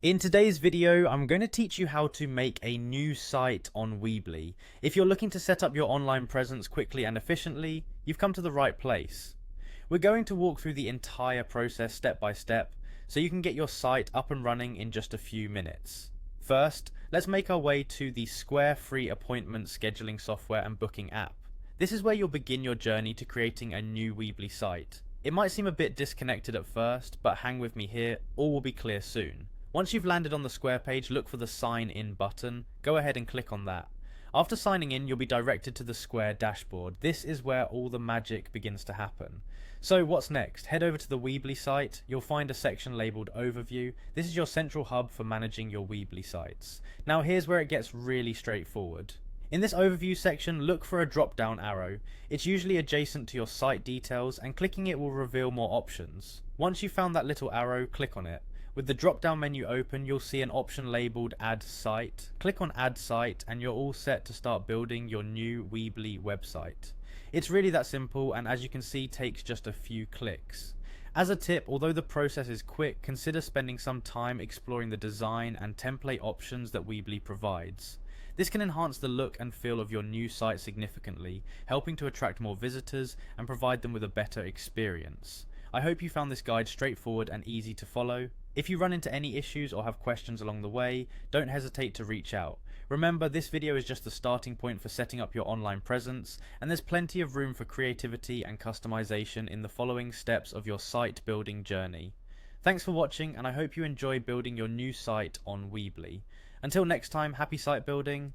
In today's video, I'm going to teach you how to make a new site on Weebly. If you're looking to set up your online presence quickly and efficiently, you've come to the right place. We're going to walk through the entire process step by step, so you can get your site up and running in just a few minutes. First, let's make our way to the Square free appointment scheduling software and booking app. This is where you'll begin your journey to creating a new Weebly site. It might seem a bit disconnected at first, but hang with me here, all will be clear soon. Once you've landed on the Square page, look for the sign in button. Go ahead and click on that. After signing in, you'll be directed to the Square dashboard. This is where all the magic begins to happen. So what's next? Head over to the Weebly site. You'll find a section labeled Overview. This is your central hub for managing your Weebly sites. Now here's where it gets really straightforward. In this overview section, look for a drop down arrow. It's usually adjacent to your site details, and clicking it will reveal more options. Once you've found that little arrow, click on it. With the drop down menu open, you'll see an option labelled Add Site. Click on Add Site and you're all set to start building your new Weebly website. It's really that simple, and as you can see, takes just a few clicks. As a tip, although the process is quick, consider spending some time exploring the design and template options that Weebly provides. This can enhance the look and feel of your new site significantly, helping to attract more visitors and provide them with a better experience. I hope you found this guide straightforward and easy to follow. If you run into any issues or have questions along the way, don't hesitate to reach out. Remember, this video is just the starting point for setting up your online presence, and there's plenty of room for creativity and customization in the following steps of your site building journey. Thanks for watching, and I hope you enjoy building your new site on Weebly. Until next time, happy site building.